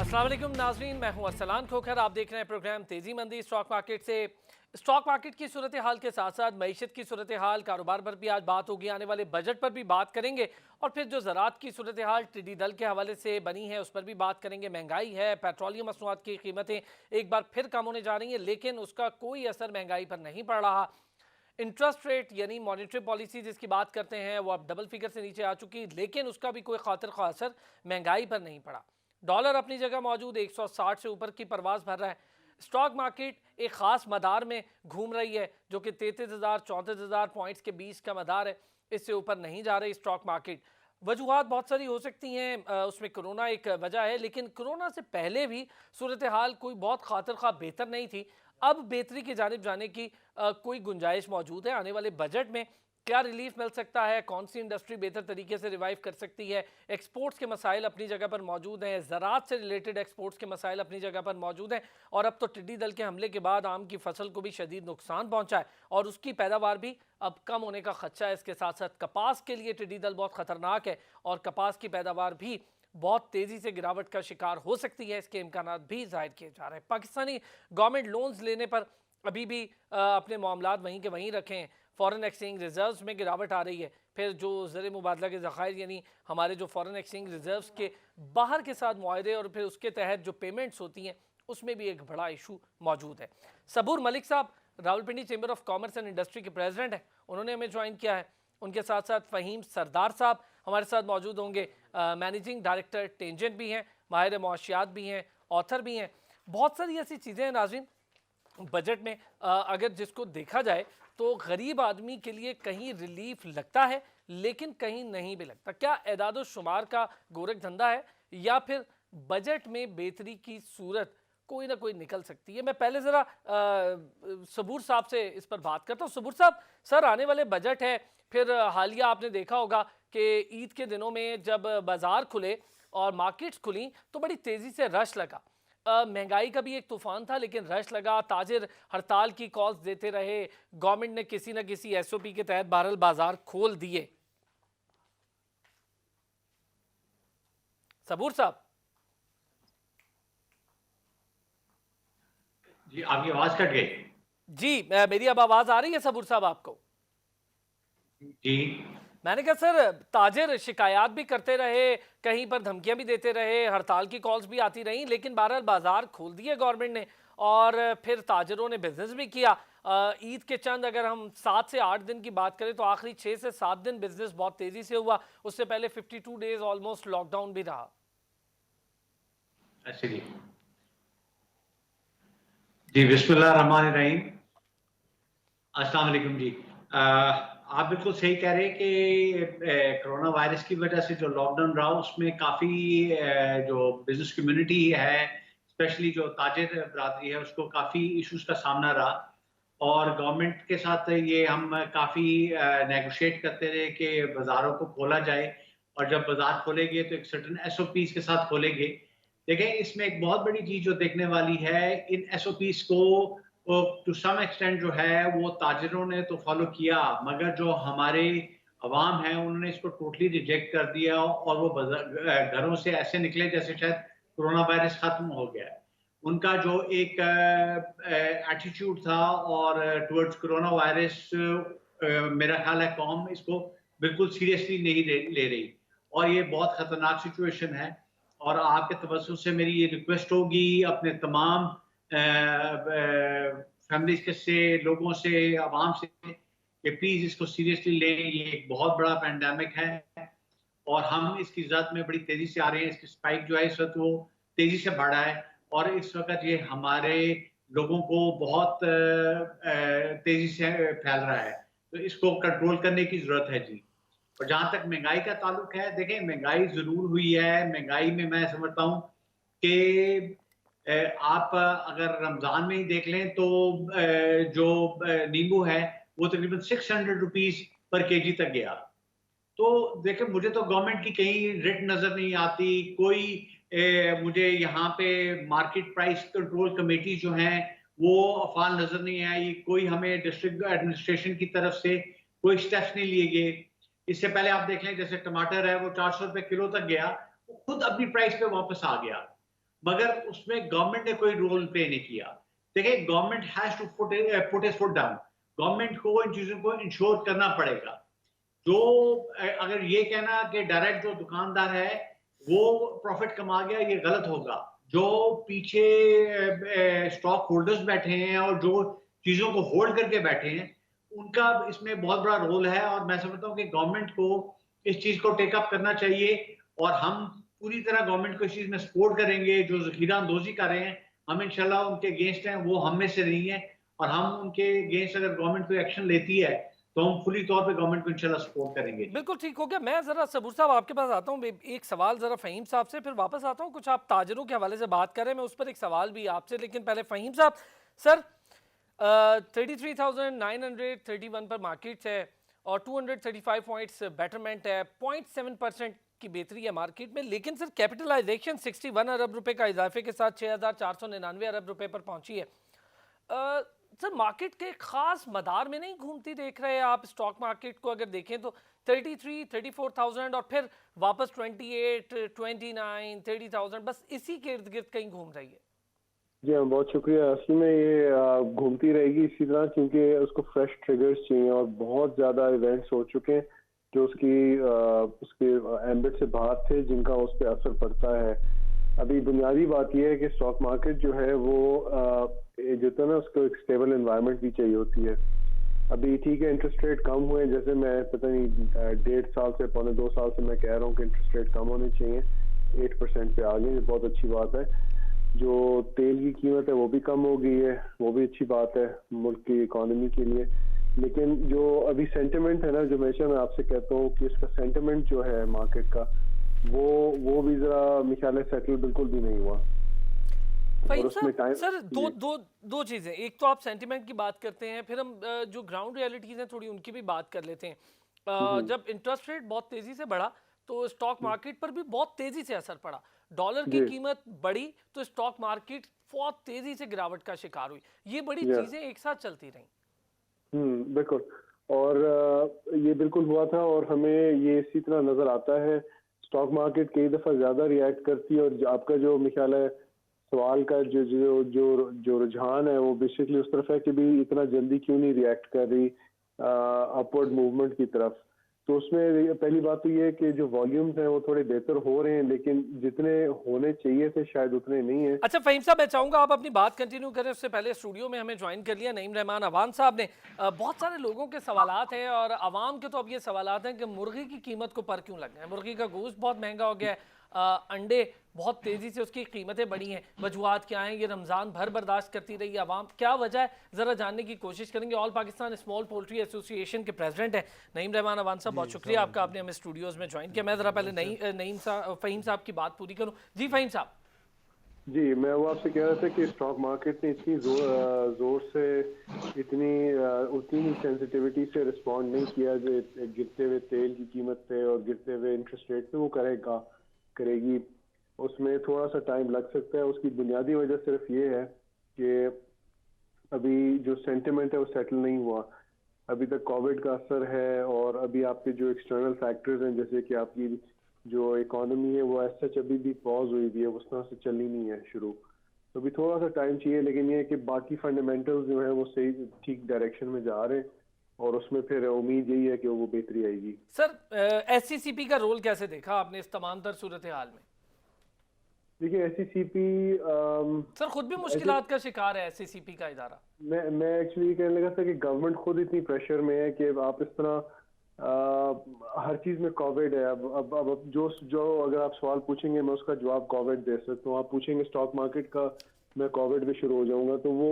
अस्सलाम वालेकुम नाज़रीन, मैं हूं अरसलान खोखर। आप देख रहे हैं प्रोग्राम तेजी मंदी स्टॉक मार्केट से। स्टॉक मार्केट की सूरत हाल के साथ साथ मईशत की सूरत हाल, कारोबार पर भी आज बात होगी, आने वाले बजट पर भी बात करेंगे और फिर जो ज़राअत की सूरत हाल टिड्डी दल के हवाले से बनी है उस पर भी बात करेंगे। महंगाई है, पेट्रोलियम मसनूआत की कीमतें एक बार फिर कम होने जा रही हैं, लेकिन उसका कोई असर महंगाई पर नहीं पड़ रहा। इंटरेस्ट रेट यानी मॉनेटरी पॉलिसी जिसकी बात करते हैं वो अब डबल फिगर से नीचे आ चुकी, लेकिन उसका भी कोई खातिर ख्वाह असर महंगाई पर नहीं पड़ा। डॉलर अपनी जगह मौजूद 160 से ऊपर की परवाज भर रहा है। स्टॉक मार्केट एक खास मदार में घूम रही है जो कि 33,000 34,000 पॉइंट्स के बीच का मदार है। इससे ऊपर नहीं जा रही स्टॉक मार्केट। वजूहात बहुत सारी हो सकती हैं, उसमें कोरोना एक वजह है, लेकिन कोरोना से पहले भी सूरत हाल कोई बहुत खातिर खा बेहतर नहीं थी। अब बेहतरी की जानिब जाने की कोई गुंजाइश मौजूद है। आने वाले बजट में क्या रिलीफ मिल सकता है, कौन सी इंडस्ट्री बेहतर तरीके से रिवाइव कर सकती है, एक्सपोर्ट्स के मसाइल अपनी जगह पर मौजूद हैं, ज़राअत से रिलेटेड एक्सपोर्ट्स के मसाइल अपनी जगह पर मौजूद हैं। और अब तो टिड्डी दल के हमले के बाद आम की फसल को भी शदीद नुकसान पहुंचा है और उसकी पैदावार भी अब कम होने का खदशा है। इसके साथ साथ कपास के लिए टिड्डी दल बहुत ख़तरनाक है और कपास की पैदावार भी बहुत तेज़ी से गिरावट का शिकार हो सकती है। इसके इम्कान भी जाहिर किए जा रहे हैं। पाकिस्तानी गवर्नमेंट लोन्स लेने पर अभी भी अपने मामलात वहीं के वहीं रखे हैं। फॉरेन एक्सचेंज रिजर्व्स में गिरावट आ रही है। फिर जो ज़र मुबादला के ज़खायर यानी हमारे जो फॉरेन एक्सचेंज रिजर्व्स के बाहर के साथ मुआहदे और फिर उसके तहत जो पेमेंट्स होती हैं उसमें भी एक बड़ा इशू मौजूद है। सबूर मलिक साहब Rawalpindi chamber of commerce and industry के प्रेसिडेंट हैं, उन्होंने हमें ज्वाइन किया है। उनके साथ साथ फ़हीम सरदार साहब हमारे साथ मौजूद होंगे। मैनेजिंग डायरेक्टर टेंजेंट भी हैं, माहिर मुआशियात भी हैं, ऑथर भी हैं। बहुत सारी ऐसी चीज़ें हैं नाज़रीन बजट में, अगर जिसको देखा जाए तो गरीब आदमी के लिए कहीं रिलीफ लगता है लेकिन कहीं नहीं भी लगता। क्या एदाद शुमार का गोरख धंधा है या फिर बजट में बेहतरी की सूरत कोई ना कोई निकल सकती है? मैं पहले ज़रा सबूर साहब से इस पर बात करता हूँ। सबूर साहब, सर आने वाले बजट है, फिर हालिया आपने देखा होगा कि ईद के दिनों में जब बाज़ार खुले और मार्केट्स खुली तो बड़ी तेज़ी से रश लगा। महंगाई का भी एक तूफान था लेकिन रश लगा, ताजिर हड़ताल की कॉल्स देते रहे, गवर्नमेंट ने किसी न किसी एसओपी के तहत बहरहाल बाजार खोल दिए। सबूर साहब जी, आपकी आवाज कट गई। जी, मेरी अब आवाज आ रही है सबूर साहब आपको? जी। मैंने कहा सर ताजिर शिकायत भी करते रहे, कहीं पर धमकियां भी देते रहे, हड़ताल की कॉल्स भी आती रहीं, लेकिन बहरहाल बाजार खोल दिए गवर्नमेंट ने और फिर ताजिरों ने बिजनेस भी किया। ईद के चंद अगर हम 7 से 8 दिन की बात करें तो आखिरी 6 से 7 दिन बिजनेस बहुत तेजी से हुआ। उससे पहले 52 डेज ऑलमोस्ट लॉकडाउन भी रहा। अच्छा जी। जी, बिस्मिल्लाह रहमान रहीम। अस्सलाम वालेकुम जी। आप बिल्कुल सही कह रहे हैं कि कोरोना वायरस की वजह से जो लॉकडाउन रहा उसमें काफ़ी जो बिजनेस कम्युनिटी है, स्पेशली जो ताजिर बरादरी है, उसको काफ़ी इश्यूज का सामना रहा और गवर्नमेंट के साथ ये हम काफ़ी नेगोशिएट करते रहे कि बाज़ारों को खोला जाए और जब बाज़ार खोलेंगे तो एक सर्टेन एसओपीज़ के साथ खोलेंगे। देखें, इसमें एक बहुत बड़ी चीज़ जो देखने वाली है, इन एसओपीज़ को टू सम एक्सटेंट जो है वो ताजिरों ने तो फॉलो किया, मगर जो हमारे अवाम है उन्होंने इसको टोटली रिजेक्ट कर दिया और वो घरों से ऐसे निकले जैसे शायद कोरोना वायरस खत्म हो गया है। उनका जो एक एटीट्यूड था और टुवर्ड्स कोरोना वायरस, मेरा ख्याल है कौम इसको बिल्कुल सीरियसली नहीं ले रही और ये बहुत खतरनाक सिचुएशन है। और आपके तवज्जो से मेरी ये रिक्वेस्ट होगी अपने तमाम फैमिलीज के से लोगों से, आवाम से, कि प्लीज इसको सीरियसली लें। ये एक बहुत बड़ा पैंडेमिक है और हम इसकी जद में बड़ी तेजी से आ रहे हैं। इसकी स्पाइक जो है इस वक्त वो तेजी से बढ़ा है और इस वक्त ये हमारे लोगों को बहुत तेजी से फैल रहा है, तो इसको कंट्रोल करने की जरूरत है जी। और जहां तक महंगाई का ताल्लुक है, देखें महंगाई जरूर हुई है। महंगाई में मैं समझता हूँ कि आप अगर रमजान में ही देख लें तो जो नींबू है वो तकरीबन 600 रुपीज पर केजी तक गया। तो देखिए, मुझे तो गवर्नमेंट की कहीं रिट नजर नहीं आती, कोई मुझे यहाँ पे मार्केट प्राइस कंट्रोल कमेटी जो हैं वो अफाल नजर नहीं आई, कोई हमें डिस्ट्रिक्ट एडमिनिस्ट्रेशन की तरफ से कोई स्टेप्स नहीं लिए गए। इससे पहले आप देख लें जैसे टमाटर है वो 400 रुपए किलो तक गया, वो खुद अपनी प्राइस पे वापस आ गया। मगर उसमें गवर्नमेंट ने कोई रोल प्ले नहीं किया। देखिए, government has to put its foot down. Government को इन चीजों को इंश्योर करना पड़ेगा। जो अगर ये कहना कि डायरेक्ट जो दुकानदार है वो प्रॉफिट कमा गया, ये गलत होगा। जो पीछे स्टॉक होल्डर्स बैठे हैं और जो चीजों को होल्ड करके बैठे हैं, उनका इसमें बहुत बड़ा रोल है। और मैं समझता हूँ कि गवर्नमेंट को इस चीज को टेकअप करना चाहिए और हम पूरी तरह गवर्नमेंट को इस चीज में सपोर्ट करेंगे। जो जखीरा अंदोजी कर रहे हैं, हम इंशाल्लाह उनके अगेंस्ट हैं, वो हम में से नहीं है। और हम उनके अगेंस्ट अगर गवर्नमेंट कोई एक्शन लेती है तो हम खुली तौर पे गवर्नमेंट को इंशाल्लाह सपोर्ट करेंगे। बिल्कुल ठीक हो गया। मैं ज़रा सबूर साहब आपके पास आता हूँ, एक सवाल ज़रा फ़हीम साहब से, फिर वापस आता हूँ। कुछ आप ताजरों के हवाले से बात कर रहे हैं, मैं उस पर एक सवाल भी आपसे, लेकिन पहले फ़हीम साहब। सर, 33,931 पर मार्केट है और 235 पॉइंट्स बेटरमेंट है, 0.7% की बेहतरी है मार्केट में। लेकिन सर, कैपिटलाइजेशन 61 अरब रुपए का इजाफे के साथ 6,499 अरब रुपए पर पहुंची है। सर, मार्केट के खास मदार में नहीं घूमती देख रहे हैं आप स्टॉक मार्केट को? अगर देखें तो 33, 34,000 और फिर वापस 28, 29, 30,000, बस इसी के इर्द गिर्द कहीं घूम रही है। जी हाँ, बहुत शुक्रिया। असल में ये घूमती रहेगी इसी तरह, क्योंकि उसको फ्रेश ट्रिगर्स चाहिए और बहुत ज़्यादा इवेंट्स हो चुके हैं जो उसके एम्बिट से बाहर थे, जिनका उस पर असर पड़ता है। अभी बुनियादी बात यह है कि स्टॉक मार्केट जो है वो जो है ना, उसको एक स्टेबल एनवायरनमेंट भी चाहिए होती है। अभी ठीक है, इंटरेस्ट रेट कम हुए, जैसे मैं पता नहीं 1.5 साल से 2 साल से मैं कह रहा हूँ कि इंटरेस्ट रेट कम होने चाहिए। 8% पे आ गए, बहुत अच्छी बात है। जो तेल की कीमत है वो भी कम हो गई है, वो भी अच्छी बात है मुल्क की इकोनॉमी के लिए। लेकिन जो अभी सेंटिमेंट है ना, जो हमेशा मैं आपसे कहता हूँ कि इसका सेंटिमेंट जो है मार्केट का, वो भी जरा मेरे ख्याल है सेटल बिल्कुल भी नहीं हुआ। और उसमें टाइम सर, दो चीजें। एक तो आप सेंटिमेंट की बात करते हैं, फिर हम जो ग्राउंड रियलिटीज हैं थोड़ी उनकी भी बात कर लेते हैं। जब इंटरेस्ट रेट बहुत तेजी से बढ़ा तो स्टॉक मार्केट पर भी बहुत तेजी से असर पड़ा। डॉलर की कीमत बढ़ी तो स्टॉक मार्केट बहुत तेजी से गिरावट का शिकार हुई। ये बड़ी चीजें एक साथ चलती रहीं। बिल्कुल। और ये बिल्कुल हुआ था और हमें ये इसी तरह नजर आता है। स्टॉक मार्केट कई दफा ज्यादा रिएक्ट करती है और आपका जो मेरे ख्याल है सवाल का जो रुझान है वो बेसिकली उस तरफ है कि भी इतना जल्दी क्यों नहीं रिएक्ट कर रही अपवर्ड मूवमेंट की तरफ। तो उसमें पहली बात तो ये है कि जो वॉल्यूम्स हैं वो थोड़े बेहतर हो रहे हैं, लेकिन जितने होने चाहिए थे शायद उतने नहीं है। अच्छा फ़हीम साहब, मैं चाहूंगा आप अपनी बात कंटिन्यू करें। उससे पहले स्टूडियो में हमें ज्वाइन कर लिया नईम रहमान अवान साहब ने। बहुत सारे लोगों के सवालात हैं और आवाम के तो अब ये सवालात हैं कि मुर्गी की कीमत को पर क्यों लग गए। मुर्गी का गोश्त बहुत महंगा हो गया है, अंडे बहुत तेज़ी से उसकी कीमतें बढ़ी हैं। वजूहात क्या हैं? ये रमज़ान भर बर्दाश्त करती रही आवाम, क्या वजह है? ज़रा जानने की कोशिश करेंगे। All Pakistan small poultry association के प्रेसिडेंट हैं नईम रहमान अवान साहब, बहुत शुक्रिया आपका, आपने हमें स्टूडियोज़ में ज्वाइन किया। मैं ज़रा पहले फ़हीम साहब की बात पूरी करूँ। जी फ़हीम साहब। जी, मैं वो आपसे कह रहा था कि स्टॉक मार्केट ने इतनी जोर से उतनी ही सेंसिटिविटी से रिस्पॉन्ड नहीं किया जो गिरते हुए तेल की कीमत पे और गिरते हुए इंटरेस्ट रेट पे वो करेगी। उसमें थोड़ा सा टाइम लग सकता है। उसकी बुनियादी वजह सिर्फ ये है कि अभी जो सेंटिमेंट है वो सेटल नहीं हुआ। अभी तक कोविड का असर है और अभी आपके जो एक्सटर्नल फैक्टर्स हैं, जैसे कि आपकी जो इकोनॉमी है वो ऐसा अभी भी पॉज हुई भी है, उस तरह से चली नहीं है शुरू। तो अभी थोड़ा सा टाइम चाहिए, लेकिन ये है कि बाकी फंडामेंटल्स जो है वो सही ठीक डायरेक्शन में जा रहे हैं और उसमें फिर उम्मीद यही है कि वो बेहतरी आएगी। सर, एससीसीपी का रोल कैसे देखा आपने इस तमाम तर सूरत हाल में? देखिए, एससीसीपी सर खुद भी मुश्किलात का शिकार है एससीसीपी का इदारा। मैं एक्चुअली कहने लगा था कि गवर्नमेंट खुद इतनी प्रेशर में है कि आप इस तरह हर चीज में कोविड है। अब जो अगर आप सवाल पूछेंगे मैं उसका जवाब कोविड दे सकता हूँ। आप पूछेंगे स्टॉक मार्केट का, मैं कोविड में शुरू हो जाऊंगा, तो वो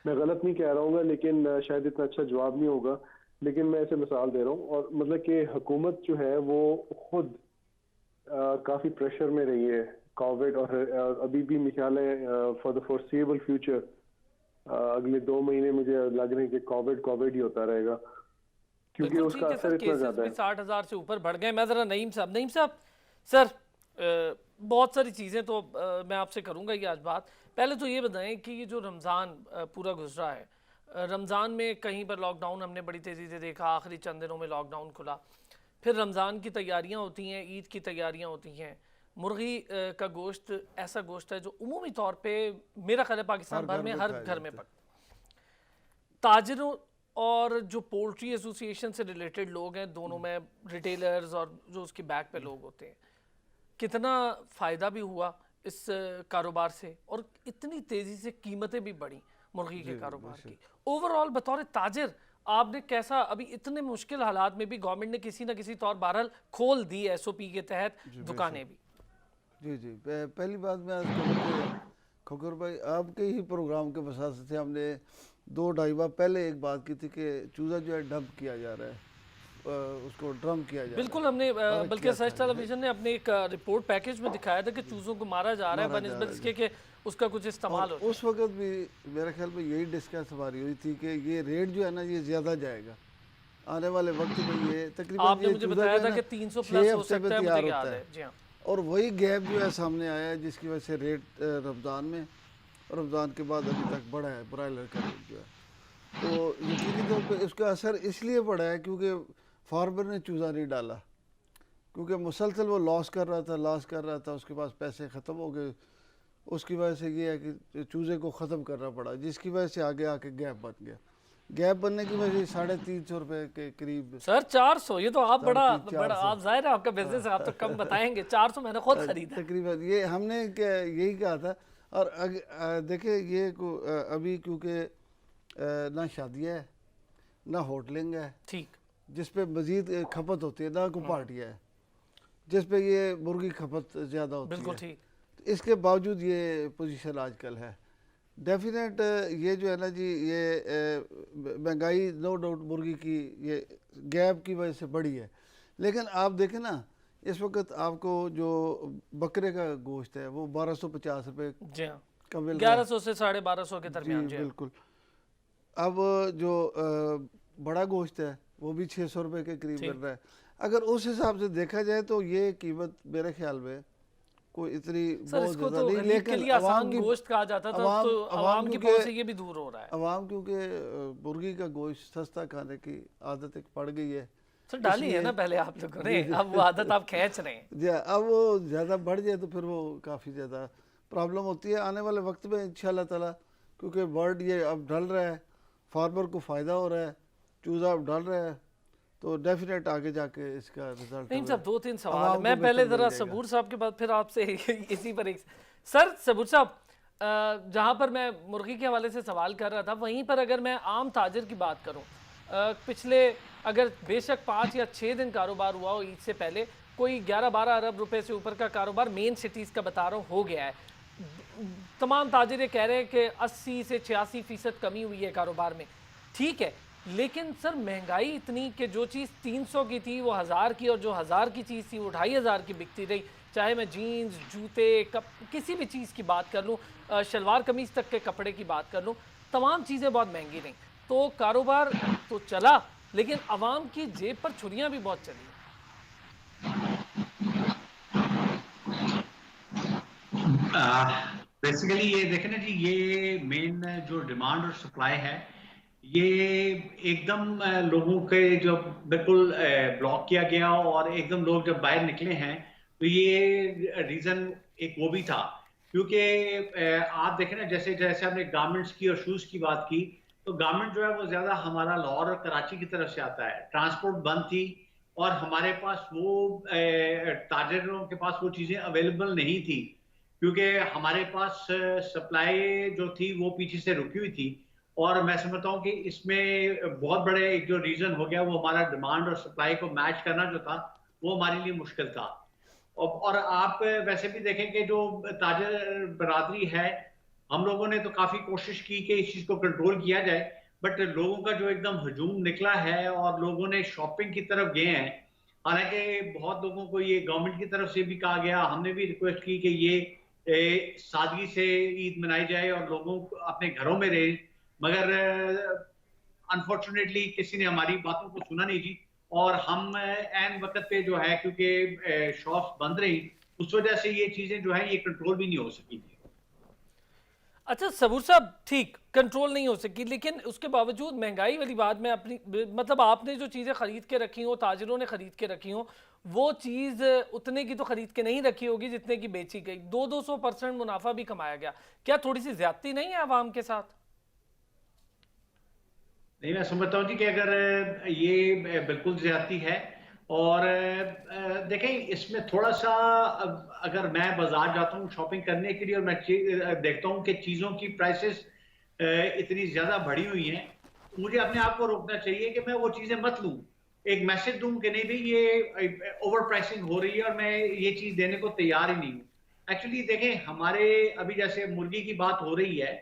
मैं गलत नहीं कह रहा हूँ, लेकिन शायद इतना अच्छा जवाब नहीं होगा। लेकिन मैं ऐसे मिसाल दे रहा हूँ और मतलब कि हुकूमत जो है वो खुद काफी प्रेशर में रही है कोविड और अभी भी मेरे ख्याल है फॉर द फोरसेबल फ्यूचर अगले 2 महीने मुझे लग रहे हैं कि कोविड ही होता रहेगा, क्योंकि उसका असर इतना ज्यादा है। 60,000 से ऊपर बढ़ गए। मैं जरा नईम साहब सर, बहुत सारी चीज़ें तो मैं आपसे करूंगा ये आज बात। पहले तो ये बताएं कि ये जो रमज़ान पूरा गुजरा है, रमज़ान में कहीं पर लॉकडाउन हमने बड़ी तेज़ी से देखा, आखिरी चंद दिनों में लॉकडाउन खुला, फिर रमज़ान की तैयारियां होती हैं, ईद की तैयारियां होती हैं, मुर्गी का गोश्त ऐसा गोश्त है जो उमूमी तौर पे मेरा ख्याल है पाकिस्तान भर में हर घर में पकता। ताजिरों और जो पोल्ट्री एसोसिएशन से रिलेटेड लोग हैं, दोनों में रिटेलर्स और जो उसके बैक पे लोग होते हैं, कितना फ़ायदा भी हुआ इस कारोबार से और इतनी तेज़ी से कीमतें भी बढ़ी मुर्गी के कारोबार की। ओवरऑल बतौर ताजिर आपने कैसा, अभी इतने मुश्किल हालात में भी गवर्नमेंट ने किसी ना किसी तौर बहरहाल खोल दी SOP के तहत दुकानें भी। जी पहली बात मैं आज कहूँ खकर भाई, आपके ही प्रोग्राम के वसात से हमने 2-2.5 बार पहले एक बात की थी कि चूज़ा जो है डंप किया जा रहा है, उसको ड्रम किया जा बिल्कुल हमने बल्कि सच टेलीविजन ने अपने एक रिपोर्ट पैकेज में दिखाया था कि चूज़ों को मारा जा रहा है बनिस्बत इसके कि उसका कुछ इस्तेमाल हो। उस वक्त भी मेरे ख्याल में यही डिस्कस हमारी हुई थी कि ये रेट जो है ना ये ज़्यादा जाएगा आने वाले वक्त में। ये तकरीबन आपने मुझे बताया था कि 300 प्लस हो सकता है, मुझे याद है। जी हाँ। और वही गैप जो है सामने आया है जिसकी वजह से रेट रमज़ान के बाद अभी तक बढ़ा है ब्रायलर का रेट जो है। तो यकीनी तौर पर इसका असर इसलिए पड़ा है क्योंकि फार्मर ने चूज़ा नहीं डाला, क्योंकि मुसलसल वो लॉस कर रहा था, उसके पास पैसे ख़त्म हो गए। उसकी वजह से ये है कि चूज़े को ख़त्म करना पड़ा, जिसकी वजह से आगे आके गैप बन गया। गैप बनने की वजह से 350 रुपये के करीब। सर 400, ये तो आप बड़ा आप जाहिर है आपका बिजनेस है, आप तो कम बताएंगे। 400 मैंने खुद खरीदा तकरीबन। ये हमने यही कहा था। और देखिए ये अभी क्योंकि ना शादियाँ है ना होटलिंग है, ठीक, जिस पे मज़ीद खपत होती है, ना कोई पार्टियाँ है जिस पे ये मुर्गी खपत ज़्यादा होती है। बिल्कुल ठीक। इसके बावजूद ये पोजीशन आजकल है। डेफिनेट ये जो है ना जी, ये महंगाई नो डाउट मुर्गी की ये गैप की वजह से बढ़ी है। लेकिन आप देखें ना इस वक्त आपको जो बकरे का गोश्त है वो 1250 रुपये जी हाँ, का मिल रहा है, 1100 से 1250 के दरमियान। जी बिल्कुल। अब जो बड़ा गोश्त है वो भी 600 रुपये के करीब मिल रहा है। अगर उस हिसाब से देखा जाए तो ये कीमत मेरे ख्याल में कोई इतनी बहुत ज़्यादा नहीं, लेकिन आसान गोश्त कहा जाता था, तो आवाम की पहुंच से ये भी दूर हो रहा है। आवाम क्योंकि मुर्गी का गोश्त सस्ता खाने की आदत एक पड़ गई है। सर डाली है ना पहले आप लोगों ने, अब वो आदत आप खींच रहे हैं। जी, अब वो ज़्यादा बढ़ जाए तो फिर वो काफ़ी ज़्यादा प्रॉब्लम होती है आने वाले वक्त में इंशाल्लाह ताला, क्योंकि बर्ड ये अब ढल रहा है, फार्मर को फ़ायदा हो रहा है, चूज़ा अब ढल रहा है, तो डेफिनेट आगे जाके इसका रिजल्ट। नहीं साहब, 2-3 सवाल मैं पहले ज़रा सबूर साहब के बाद फिर आपसे इसी पर एक। सर सबूर साहब, जहाँ पर मैं मुर्गी के हवाले से सवाल कर रहा था, वहीं पर अगर मैं आम ताजिर की बात करूँ, पिछले अगर बेशक 5 या 6 दिन कारोबार हुआ हो ईद से पहले, कोई 11-12 अरब रुपए से ऊपर का कारोबार मेन सिटीज़ का बता रहा हूँ हो गया है। तमाम ताजिर कह रहे हैं कि 80 से 86% कमी हुई है कारोबार में। ठीक है, लेकिन सर महंगाई इतनी कि जो चीज़ 300 की थी वो 1000 की, और जो 1000 की चीज़ थी वो 2500 की बिकती रही। चाहे मैं जीन्स, जूते, किसी भी चीज़ की बात कर लूँ, शलवार कमीज़ तक के कपड़े की बात कर लूँ, तमाम चीज़ें बहुत महंगी रहीं। तो कारोबार तो चला, लेकिन आवाम की जेब पर छुरियाँ भी बहुत चली। बेसिकली ये देखें ना जी, ये मेन जो डिमांड और सप्लाई है ये एकदम लोगों के जो बिल्कुल ब्लॉक किया गया, और एकदम लोग जब बाहर निकले हैं तो ये रीजन एक वो भी था। क्योंकि आप देखें ना, जैसे जैसे हमने गारमेंट्स की और शूज की बात की, तो गारमेंट जो है वो ज्यादा हमारा लाहौर और कराची की तरफ से आता है, ट्रांसपोर्ट बंद थी और हमारे पास वो ताजिरों के पास वो चीजें अवेलेबल नहीं थी, क्योंकि हमारे पास सप्लाई जो थी वो पीछे से रुकी हुई थी। और मैं समझता हूँ कि इसमें बहुत बड़े एक जो रीजन हो गया वो हमारा डिमांड और सप्लाई को मैच करना जो था वो हमारे लिए मुश्किल था। और आप वैसे भी देखें कि जो ताजिर बरादरी है, हम लोगों ने तो काफी कोशिश की कि इस चीज को कंट्रोल किया जाए, बट लोगों का जो एकदम हजूम निकला है और लोगों ने शॉपिंग की तरफ गए हैं। हालांकि बहुत लोगों को ये गवर्नमेंट की तरफ से भी कहा गया, हमने भी रिक्वेस्ट की कि ये सादगी से ईद मनाई जाए और लोगों अपने घरों में रहे, मगर अनफॉर्चुनेटली किसी ने हमारी बातों को सुना नहीं जी। और हम एन वक्त पे जो है, क्योंकि शॉप्स बंद रही, उस वजह से ये चीजें जो है ये कंट्रोल भी नहीं हो सकी थी। अच्छा सबूर साहब, ठीक कंट्रोल नहीं हो सकी, लेकिन उसके बावजूद महंगाई वाली बात मैं अपनी मतलब आपने जो चीज़ें खरीद के रखी हो, ताजिरों ने खरीद के रखी हो, वो चीज़ उतने की तो खरीद के नहीं रखी होगी जितने की बेची गई। 200% मुनाफा भी कमाया गया। क्या थोड़ी सी ज्यादती नहीं है आवाम के साथ? नहीं, मैं समझता हूँ जी कि अगर ये बिल्कुल ज्यादती है। और देखें, इसमें थोड़ा सा अगर मैं बाजार जाता हूँ शॉपिंग करने के लिए और मैं देखता हूँ कि चीज़ों की प्राइसेस इतनी ज़्यादा बढ़ी हुई हैं, तो मुझे अपने आप को रोकना चाहिए कि मैं वो चीज़ें मत लूँ। एक मैसेज दूँ कि नहीं भाई, ये ओवर प्राइसिंग हो रही है और मैं ये चीज़ देने को तैयार ही नहीं हूँ। एक्चुअली देखें, हमारे अभी जैसे मुर्गी की बात हो रही है,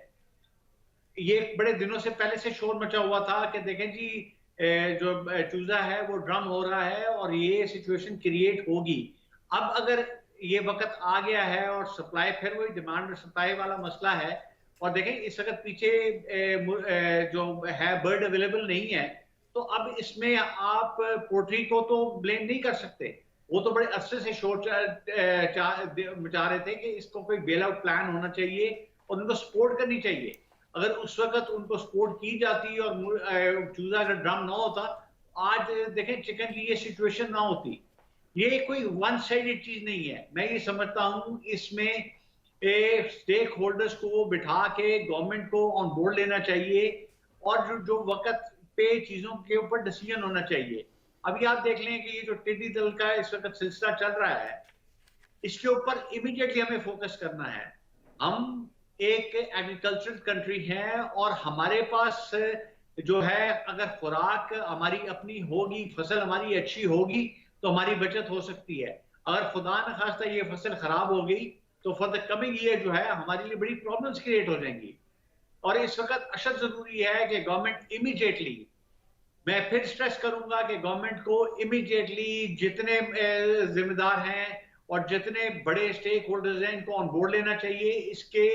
ये बड़े दिनों से पहले से शोर मचा हुआ था कि देखें जी, जो चूजा है वो ड्रम हो रहा है और ये सिचुएशन क्रिएट होगी। अब अगर ये वक्त आ गया है और सप्लाई, फिर वही डिमांड और सप्लाई वाला मसला है। और देखें, इस वक्त पीछे जो है बर्ड अवेलेबल नहीं है, तो अब इसमें आप पोल्ट्री को तो ब्लेम नहीं कर सकते। वो तो बड़े अरसे से शोर मचा रहे थे कि इसको कोई बेल आउट प्लान होना चाहिए और उनको सपोर्ट करनी चाहिए। अगर उस वक्त उनको सपोर्ट की जाती और चूजा अगर ड्रम ना होता, आज देखें चिकन की ये सिचुएशन ना होती। ये कोई वन साइडेड चीज नहीं है। मैं ये समझता हूं इसमें स्टेक होल्डर्स को बिठा के गवर्नमेंट को ऑन बोर्ड लेना चाहिए और जो वक्त पे चीजों के ऊपर डिसीजन होना चाहिए। अभी आप देख लें कि ये जो टिड्डी दल का इस वक्त सिलसिला चल रहा है, इसके ऊपर इमीडिएटली हमें फोकस करना है। हम एक एग्रीकल्चरल कंट्री है और हमारे पास जो है, अगर खुराक हमारी अपनी होगी, फसल हमारी अच्छी होगी, तो हमारी बचत हो सकती है। अगर खुदा न खास्ता ये फसल खराब हो गई, तो फॉर द कमिंग ईयर जो है हमारे लिए बड़ी प्रॉब्लम्स क्रिएट हो जाएंगी। और इस वक्त अशद जरूरी है कि गवर्नमेंट इमीडिएटली, मैं फिर स्ट्रेस करूंगा कि गवर्नमेंट को इमीडिएटली जितने जिम्मेदार हैं और जितने बड़े स्टेक होल्डर्स हैं, इनको ऑन बोर्ड लेना चाहिए, इसके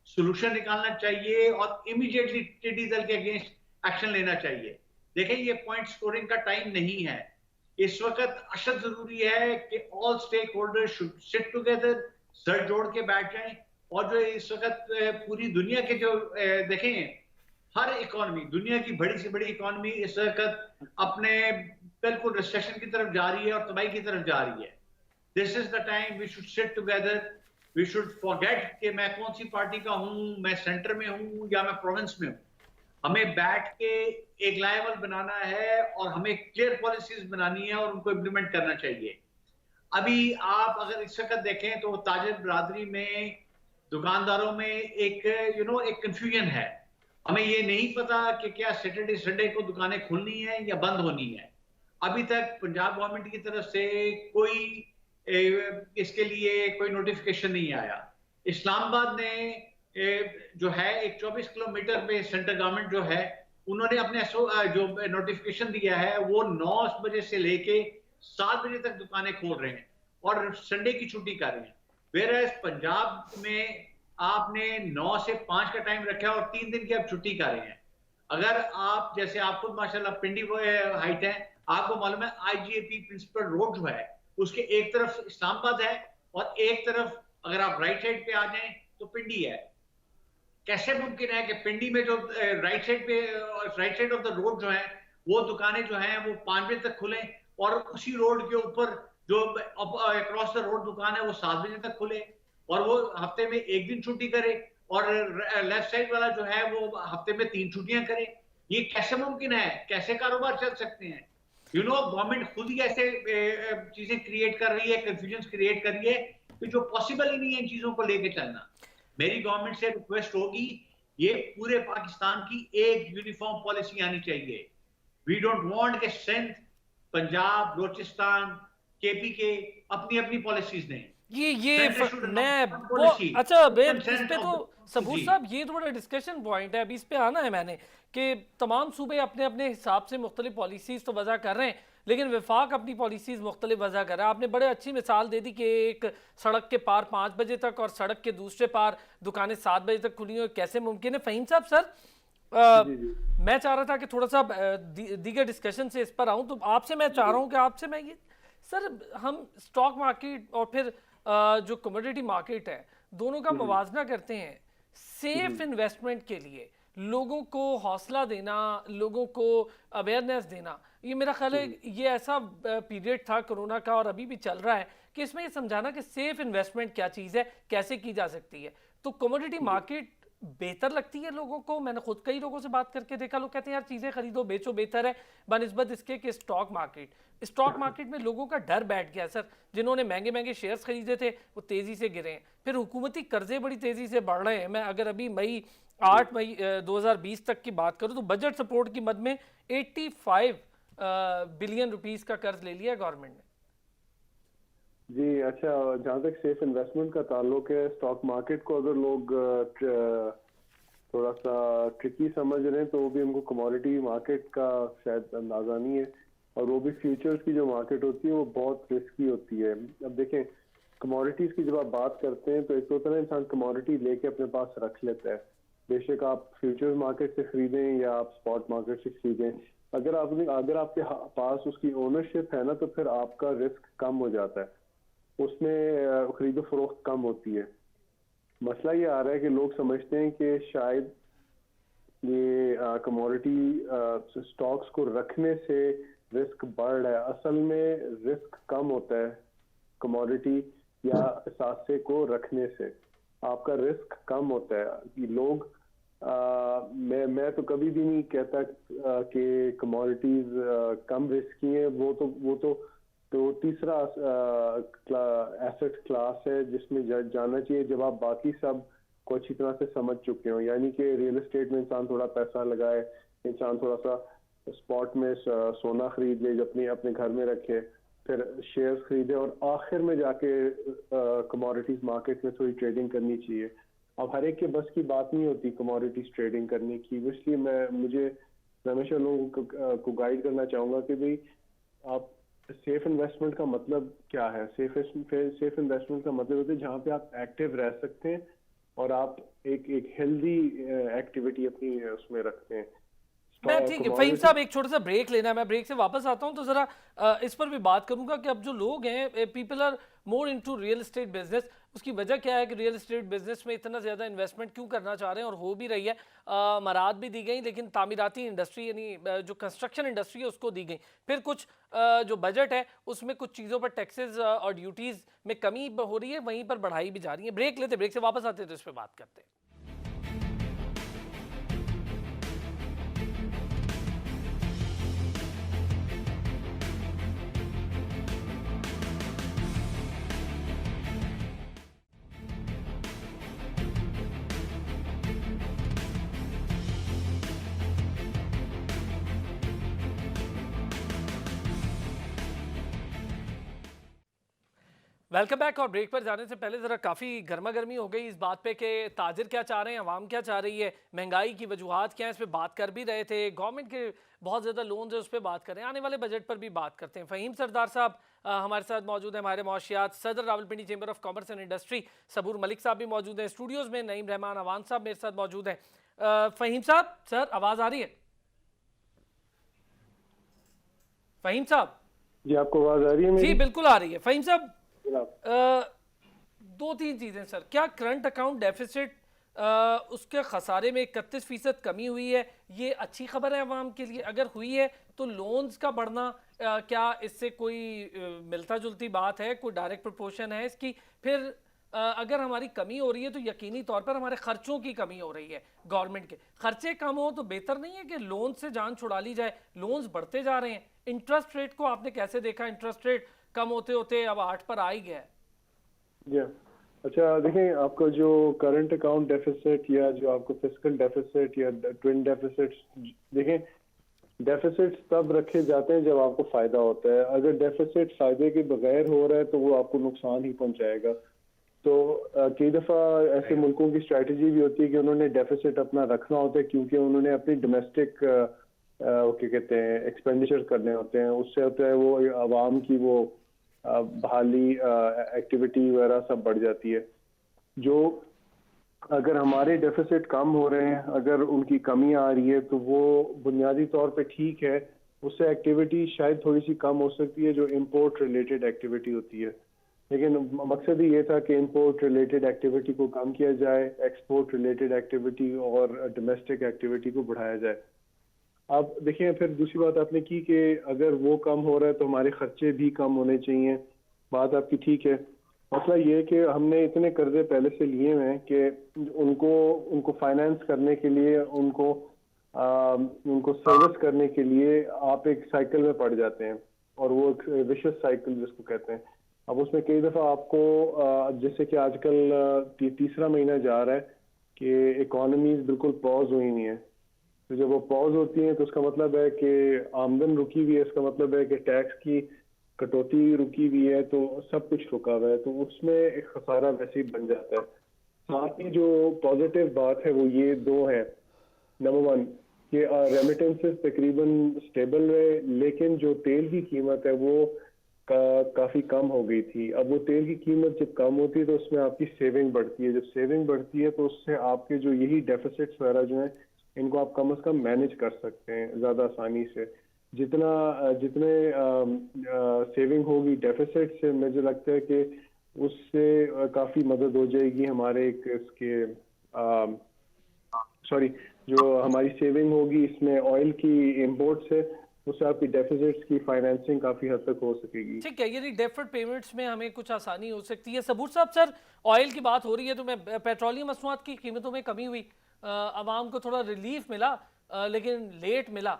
सोल्यूशन निकालना चाहिए और इमीडिएटली टिड्डी दल के अगेंस्ट एक्शन लेना चाहिए। देखें, ये पॉइंट स्कोरिंग का टाइम नहीं है। इस वक्त अशद जरूरी है कि all stake holders should sit together, सर जोड़ के बैठ जाएं। और जो इस वक्त पूरी दुनिया के जो देखें, हर इकोनॉमी, दुनिया की बड़ी से बड़ी इकोनॉमी इस वक्त अपने बिल्कुल रिसेशन की तरफ जा रही है और तबाही की तरफ जा रही है। This is the time we should sit together. We should forget कि मैं कौन सी पार्टी का हूं, मैं सेंटर में हूं या मैं प्रोविंस में हूं। हमें बैठ के एक लायबल बनाना है और हमें क्लियर पॉलिसीज बनानी है और उनको इम्प्लीमेंट करना चाहिए। अभी आप अगर इस वक्त देखें तो ताजिर बरादरी में, दुकानदारों में एक एक कंफ्यूजन है। हमें ये नहीं पता कि क्या सैटरडे संडे को दुकानें खुलनी है या बंद होनी है। अभी तक पंजाब गवर्नमेंट की तरफ से कोई इसके लिए कोई नोटिफिकेशन नहीं आया। इस्लामाबाद ने जो है एक 24 किलोमीटर पे सेंट्रल गवर्नमेंट जो है, उन्होंने अपने जो नोटिफिकेशन दिया है वो 9 बजे से लेके 7 बजे तक दुकानें खोल रहे हैं और संडे की छुट्टी कर रहे हैं। वेयर पंजाब में आपने 9 से 5 का टाइम रखा है और 3 दिन की आप छुट्टी कर रहे हैं। अगर आप, जैसे आप खुद माशाल्लाह पिंडी हाइट है, आपको मालूम है आईजीएपी प्रिंसिपल रोड जो है उसके एक तरफ इस्लामाबाद है और एक तरफ अगर आप राइट साइड पे आ जाएं तो पिंडी है। कैसे मुमकिन है कि पिंडी में जो राइट साइड पे, right side of the road जो है, वो दुकानें जो हैं वो 5 बजे तक खुले और उसी रोड के ऊपर जो अक्रॉस द रोड दुकान है वो 7 बजे तक खुले और वो हफ्ते में एक दिन छुट्टी करे और लेफ्ट साइड वाला जो है वो हफ्ते में 3 छुट्टियां करे। ये कैसे मुमकिन है? कैसे कारोबार चल सकते हैं? गवर्नमेंट खुद ही ऐसे चीजें क्रिएट कर रही है, कंफ्यूजन क्रिएट कर रही है कि जो पॉसिबल ही नहीं है इन चीजों को लेके चलना। मेरी गवर्नमेंट से रिक्वेस्ट होगी, ये पूरे पाकिस्तान की एक यूनिफॉर्म पॉलिसी आनी चाहिए। वी डोंट वांट के सिंध, पंजाब, बलोचिस्तान, केपी के अपनी अपनी पॉलिसीज दें। मैं वो अच्छा इस पे तो सबूर साहब ये तो बड़ा डिस्कशन पॉइंट है, अभी इस पे आना है मैंने कि तमाम सूबे अपने अपने हिसाब से मुख्तलिफ पॉलिसीज़ तो वज़ा कर रहे हैं, लेकिन वफाक अपनी पॉलिसीज़ मुख्तलिफ वज़ा कर रहा है। आपने बड़े अच्छी मिसाल दे दी कि एक सड़क के पार 5 बजे तक और सड़क के दूसरे पार दुकानें 7 बजे तक खुली हो, कैसे मुमकिन है? फ़हीम साहब सर, मैं चाह रहा था कि थोड़ा सा दीगर डिस्कशन से इस पर आऊँ, तो आपसे मैं चाह रहा हूँ कि आपसे मैं ये सर, हम स्टॉक मार्केट और फिर जो कमोडिटी मार्केट है, दोनों का मुवाजना करते हैं सेफ इन्वेस्टमेंट के लिए लोगों को हौसला देना, लोगों को अवेयरनेस देना, ये मेरा ख्याल है ये ऐसा पीरियड था कोरोना का और अभी भी चल रहा है कि इसमें ये समझाना कि सेफ इन्वेस्टमेंट क्या चीज़ है, कैसे की जा सकती है। तो कमोडिटी मार्केट बेहतर लगती है लोगों को। मैंने खुद कई लोगों से बात करके देखा, लोग कहते हैं यार चीज़ें खरीदो बेचो बेहतर है बनिस्बत इसके कि स्टॉक मार्केट में लोगों का डर बैठ गया सर। जिन्होंने महंगे महंगे शेयर्स खरीदे थे वो तेज़ी से गिरे हैं, फिर हुकूमती कर्जे बड़ी तेज़ी से बढ़ रहे हैं। मैं अगर अभी 8 मई 2020 तक की बात करूं तो बजट सपोर्ट की मद में 85 बिलियन रुपीस का कर्ज ले लिया गवर्नमेंट ने। जी अच्छा, जहाँ तक सेफ इन्वेस्टमेंट का ताल्लुक है, स्टॉक मार्केट को अगर लोग थोड़ा सा ट्रिकी समझ रहे हैं तो वो भी उनको कमोडिटी मार्केट का शायद अंदाजा नहीं है, और वो भी फ्यूचर्स की जो मार्केट होती है वो बहुत रिस्की होती है। अब देखें, कमोडिटीज की जब आप बात करते हैं तो एक तो होता है ना, इंसान कमोडिटी लेके अपने पास रख लेता है, बेशक आप फ्यूचर्स मार्केट से खरीदें या आप स्पॉट मार्केट से खरीदें, अगर आपके पास उसकी ओनरशिप है ना तो फिर आपका रिस्क कम हो जाता है, उसमें खरीदो फरोख्त कम होती है। मसला ये आ रहा है कि लोग समझते हैं कि शायद ये कमोडिटी स्टॉक्स को रखने से रिस्क बढ़ रहा है। असल में रिस्क कम होता है कमोडिटी या सासे को रखने से, आपका रिस्क कम होता है। कि लोग मैं तो कभी भी नहीं कहता कि कमोडिटीज कम रिस्की हैं। वो तो तीसरा एसेट क्लास है जिसमें जाना चाहिए जब आप बाकी सब को अच्छी तरह से समझ चुके हो। यानी कि रियल एस्टेट में इंसान थोड़ा पैसा लगाए, इंसान थोड़ा सा स्पॉट में सोना खरीद ले, अपने घर में रखे, फिर शेयर्स खरीदे, और आखिर में जाके कमोडिटीज मार्केट में थोड़ी ट्रेडिंग करनी चाहिए। अब हर एक के बस की बात नहीं होती कमोडिटीज ट्रेडिंग करने की, इसलिए मैं हमेशा लोगों को गाइड करना चाहूंगा कि भाई आप सेफ इन्वेस्टमेंट का मतलब क्या है। सेफ इन्वेस्टमेंट का मतलब होता है जहाँ पे आप एक्टिव रह सकते हैं और आप एक हेल्दी एक्टिविटी अपनी उसमें रखते हैं। मैं ठीक है फहीम साहब, एक छोटा सा ब्रेक लेना है, मैं ब्रेक से वापस आता हूं तो जरा इस पर भी बात करूंगा कि अब जो लोग हैं, people are more into real estate business, उसकी वजह क्या है कि रियल एस्टेट बिजनेस में इतना ज़्यादा इन्वेस्टमेंट क्यों करना चाह रहे हैं, और हो भी रही है। मराद भी दी गई, लेकिन तामीराती इंडस्ट्री यानी जो कंस्ट्रक्शन इंडस्ट्री है उसको दी गई। फिर कुछ जो बजट है उसमें कुछ चीज़ों पर टैक्सेस और ड्यूटीज़ में कमी हो रही है, वहीं पर बढ़ाई भी जा रही है। ब्रेक लेते, ब्रेक से वापस आते तो इस पर बात करते हैं। Welcome back. और ब्रेक पर जाने से पहले ज़रा काफ़ी गर्मा गर्मी हो गई इस बात पे कि ताजिर क्या चाह रहे हैं, आवाम क्या चाह रही है, महंगाई की वजूहात क्या है, इस पर बात कर भी रहे थे। गवर्नमेंट के बहुत ज़्यादा लोन्स है उस पर बात करें, आने वाले बजट पर भी बात करते हैं। फ़हीम सरदार साहब हमारे साथ मौजूद हैं, हमारे मौशियात सदर Rawalpindi chamber of commerce and industry. Sabur Malik sahab भी मौजूद हैं स्टूडियोज़ में, नईम रहमान अवान साहब मेरे साथ मौजूद हैं। फ़हीम साहब, सर आवाज़ आ रही है? फ़हीम साहब जी, आपको आवाज़ आ रही है मेरी? जी बिल्कुल आ रही है। फ़हीम साहब, दो तीन चीज़ें सर, क्या करंट अकाउंट डेफिसिट उसके खसारे में 31% कमी हुई है, ये अच्छी खबर है अवाम के लिए? अगर हुई है तो लोन्स का बढ़ना क्या इससे कोई मिलता जुलती बात है, कोई डायरेक्ट प्रोपोर्शन है इसकी? फिर अगर हमारी कमी हो रही है तो यकीनी तौर पर हमारे खर्चों की कमी हो रही है। गवर्नमेंट के खर्चे कम हो तो बेहतर नहीं है कि लोन से जान छुड़ा ली जाए? लोन्स बढ़ते जा रहे हैं। इंटरेस्ट रेट को आपने कैसे देखा? इंटरेस्ट रेट कम होते होते अब 8 पर आ ही गया है। जी अच्छा, देखें, आपका जो करंट अकाउंट डेफिसिट या जो आपको फिस्कल डेफिसिट या ट्विन डेफिसिट, देखें डेफिसिट तब रखे जाते हैं जब आपको फायदा होता है। अगर डेफिसिट फायदे के बगैर हो रहा है तो वो आपको नुकसान ही पहुंचाएगा। तो कई दफ़ा ऐसे मुल्कों की स्ट्रेटजी भी होती है कि उन्होंने डेफिसिट अपना रखना होता है क्योंकि उन्होंने अपनी डोमेस्टिक क्या कहते हैं एक्सपेंडिचर करने होते हैं। उससे होता है वो आवाम की वो बहाली एक्टिविटी वगैरह सब बढ़ जाती है। जो अगर हमारे डेफिसिट कम हो रहे हैं, अगर उनकी कमी आ रही है तो वो बुनियादी तौर पे ठीक है। उससे एक्टिविटी शायद थोड़ी सी कम हो सकती है जो इंपोर्ट रिलेटेड एक्टिविटी होती है। लेकिन मकसद ही ये था कि इंपोर्ट रिलेटेड एक्टिविटी को कम किया जाए, एक्सपोर्ट रिलेटेड एक्टिविटी और डोमेस्टिक एक्टिविटी को बढ़ाया जाए। अब देखिए फिर दूसरी बात आपने की कि अगर वो कम हो रहा है तो हमारे खर्चे भी कम होने चाहिए। बात आपकी ठीक है। मसला ये है कि हमने इतने कर्जे पहले से लिए हुए हैं कि उनको फाइनेंस करने के लिए, उनको सर्विस करने के लिए आप एक साइकिल में पड़ जाते हैं, और वो एक विशियस साइकिल जिसको कहते हैं। अब उसमें कई दफ़ा आपको जैसे कि आजकल तीसरा महीना जा रहा है कि इकोनॉमीज बिल्कुल पॉज हुई नहीं है। तो जब वो पॉज होती हैं तो उसका मतलब है कि आमदन रुकी हुई है, इसका मतलब है कि टैक्स की कटौती रुकी हुई है, तो सब कुछ रुका हुआ है, तो उसमें एक खसारा वैसे ही बन जाता है। साथ ही जो पॉजिटिव बात है वो ये दो है। नंबर वन कि रेमिटेंसेस तकरीबन स्टेबल रहे, लेकिन जो तेल की कीमत है वो काफ़ी कम हो गई थी। अब वो तेल की कीमत जब कम होती है तो उसमें आपकी सेविंग बढ़ती है। जब सेविंग बढ़ती है तो उससे आपके जो यही डेफिसिट्स वगैरह जो हैं इनको आप कम से कम मैनेज कर सकते हैं ज़्यादा आसानी से। जितने सेविंग होगी डेफिसिट से, मुझे लगता है कि उससे काफ़ी मदद हो जाएगी हमारे जो हमारी सेविंग होगी इसमें ऑयल की इंपोर्ट से, उससे आपकी डेफिसिट्स की फाइनेंसिंग काफ़ी हद तक हो सकेगी। ठीक है, यानी डेफर्ड पेमेंट्स में हमें कुछ आसानी हो सकती है। सबूर साहब, सर ऑयल की बात हो रही है तो मैं पेट्रोलियम मसनूआत की कीमतों में कमी हुई, आवाम को थोड़ा रिलीफ मिला, लेकिन लेट मिला,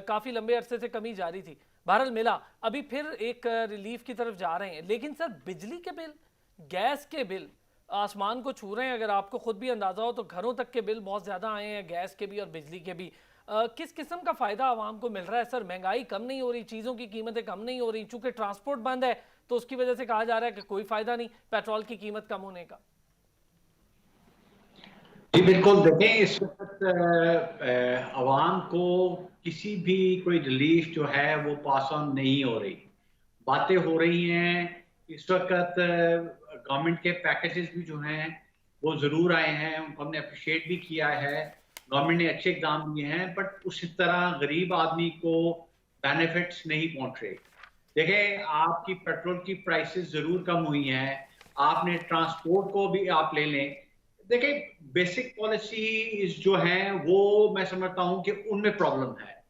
काफ़ी लंबे अरसे से कमी जारी थी, बहरहाल मिला। अभी फिर एक रिलीफ की तरफ जा रहे हैं, लेकिन सर बिजली के बिल, गैस के बिल आसमान को छू रहे हैं। अगर आपको खुद भी अंदाज़ा हो तो घरों तक के बिल बहुत ज़्यादा आए हैं, गैस के भी और बिजली के भी। किस किस्म का फ़ायदा आवाम को मिल रहा है सर? महंगाई कम नहीं हो रही, चीज़ों की कीमतें कम नहीं हो रही, चूँकि ट्रांसपोर्ट बंद है तो उसकी वजह से कहा जा रहा है कि कोई फ़ायदा नहीं पेट्रोल की कीमत कम होने का। जी बिल्कुल, देखें इस वक्त अवाम को किसी भी कोई रिलीफ जो है वो पास ऑन नहीं हो रही। बातें हो रही हैं इस वक्त, गवर्नमेंट के पैकेजेस भी जो हैं वो ज़रूर आए हैं, उनको हमने अप्रिशिएट भी किया है, गवर्नमेंट ने अच्छे इकदाम लिए हैं, बट उसी तरह गरीब आदमी को बेनिफिट्स नहीं पहुंच रहे। देखें, आपकी पेट्रोल की प्राइसेस ज़रूर कम हुई हैं, आपने ट्रांसपोर्ट को भी आप ले लें। देखिए, बेसिक पॉलिसीज जो हैं वो मैं समझता हूं कि उनमें प्रॉब्लम है।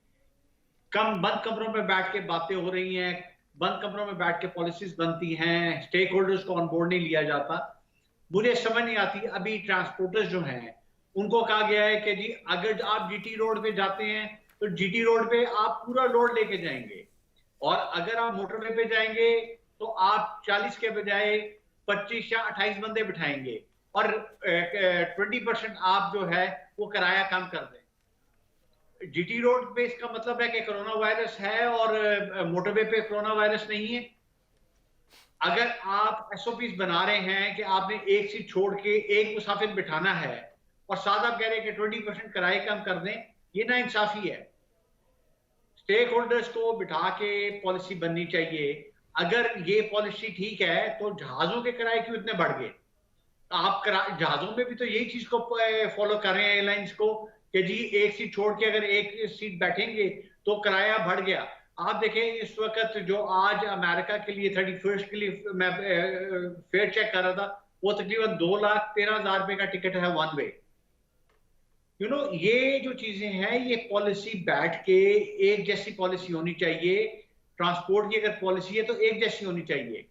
बंद कमरों में बैठ के बातें हो रही हैं, बंद कमरों में बैठ के पॉलिसीज बनती हैं, स्टेक होल्डर्स को ऑन बोर्ड नहीं लिया जाता। मुझे समझ नहीं आती, अभी ट्रांसपोर्टर्स जो हैं उनको कहा गया है कि जी अगर आप जीटी रोड पे जाते हैं तो जीटी रोड पे आप पूरा लोड लेके जाएंगे, और अगर आप मोटरवे पे जाएंगे तो आप 40 के बजाय 25 या 28 बंदे बिठाएंगे, और 20% आप जो है वो किराया कम कर दें। जीटी रोड पे इसका मतलब है कि कोरोना वायरस है और मोटरवे पे कोरोना वायरस नहीं है। अगर आप एसओपीज बना रहे हैं कि आपने एक सीट छोड़ के एक मुसाफिर बिठाना है और साथ आप कह रहे हैं कि 20% किराए कम कर दें, ये ना इंसाफी है। स्टेक होल्डर्स को बिठा के पॉलिसी बननी चाहिए। अगर ये पॉलिसी ठीक है तो जहाजों के किराए क्यों इतने बढ़ गए? आप जहाजों में भी तो यही चीज को फॉलो कर रहे हैं एयरलाइंस को कि जी एक सीट छोड़ के अगर एक सीट बैठेंगे तो किराया बढ़ गया। आप देखें इस वक्त जो आज अमेरिका के लिए 31 के लिए मैं फेयर चेक कर रहा था, वो तकरीबन 2,13,000 रुपए का टिकट है वन वे। ये जो चीजें हैं ये पॉलिसी बैठ के एक जैसी पॉलिसी होनी चाहिए। ट्रांसपोर्ट की अगर पॉलिसी है तो एक जैसी होनी चाहिए।